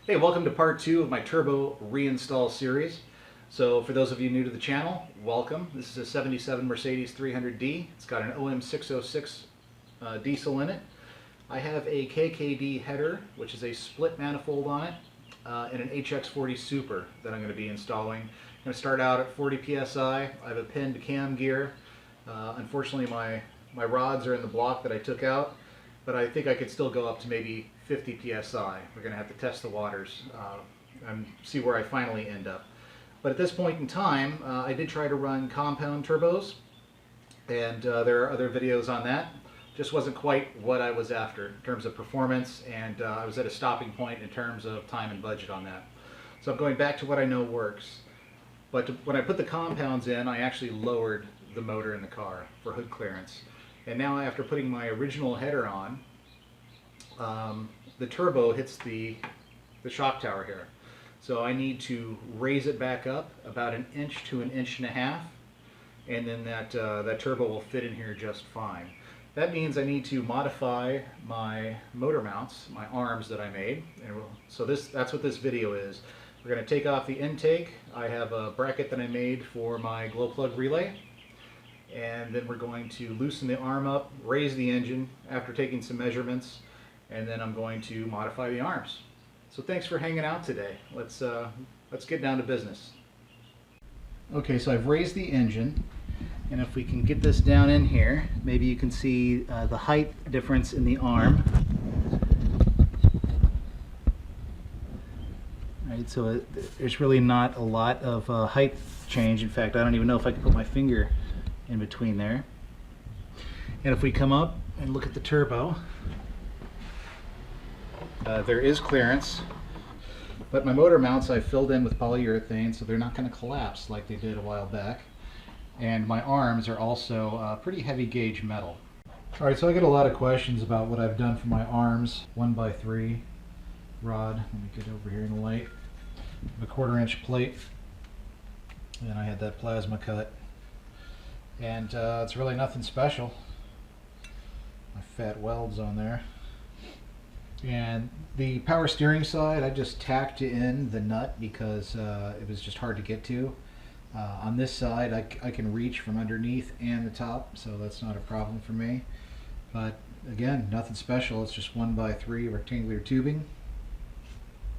Hey, welcome to part two of my turbo reinstall series. So for those of you new to the channel, welcome. This is a 77 Mercedes 300D. It's got an OM606 diesel in it. I have a KKD header, which is a split manifold on it, and an HX40 Super that I'm going to be installing. I'm going to start out at 40 PSI. I have a pinned cam gear. Unfortunately, my rods are in the block that I took out, but I think I could still go up to maybe 50 PSI. We're going to have to test the waters and see where I finally end up. But at this point in time, I did try to run compound turbos, and there are other videos on that. Just wasn't quite what I was after in terms of performance, and I was at a stopping point in terms of time and budget on that. So I'm going back to what I know works. But when I put the compounds in, I actually lowered the motor in the car for hood clearance. And now after putting my original header on, the turbo hits the shock tower here. So I need to raise it back up about 1 inch to 1.5 inches, and then that turbo will fit in here just fine. That means I need to modify my motor mounts, my arms that I made. So that's what this video is. We're going to take off the intake. I have a bracket that I made for my glow plug relay. And then we're going to loosen the arm up, raise the engine after taking some measurements, and then I'm going to modify the arms. So thanks for hanging out today. Let's get down to business. Okay, so I've raised the engine, and if we can get this down in here, maybe you can see the height difference in the arm. Right, so there's really not a lot of height change. In fact, I don't even know if I can put my finger in between there. And if we come up and look at the turbo, there is clearance, but my motor mounts I filled in with polyurethane, so they're not going to collapse like they did a while back. And my arms are also pretty heavy gauge metal. Alright, so I get a lot of questions about what I've done for my arms. 1x3 rod. Let me get over here in the light. A 1/4 inch plate. And I had that plasma cut. And it's really nothing special. My fat welds on there. And the power steering side, I just tacked in the nut because it was just hard to get to. On this side, I can reach from underneath and the top, so that's not a problem for me. But again, nothing special. It's just 1x3 rectangular tubing,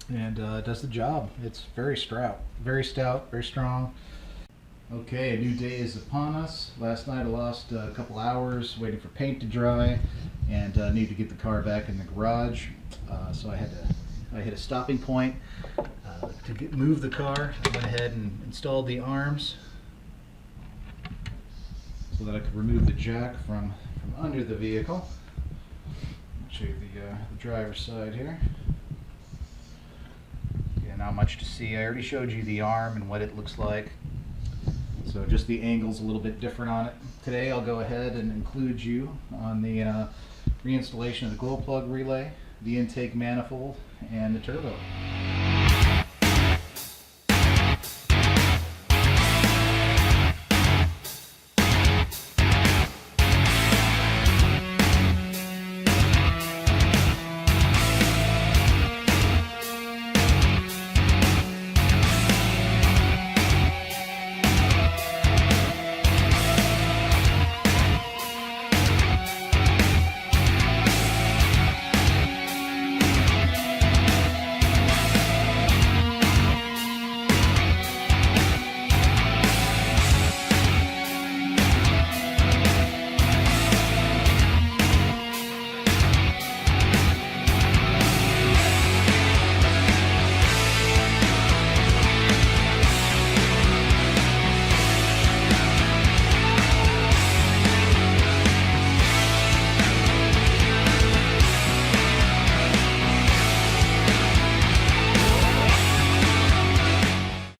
and it does the job. It's very stout, very strong. Okay, a new day is upon us. Last night I lost a couple hours waiting for paint to dry, and need to get the car back in the garage. So I hit a stopping point to move the car. I went ahead and installed the arms so that I could remove the jack from under the vehicle. I'll show you the driver's side here. Yeah, not much to see. I already showed you the arm and what it looks like. So just the angle's a little bit different on it. Today I'll go ahead and include you on the reinstallation of the glow plug relay, the intake manifold, and the turbo.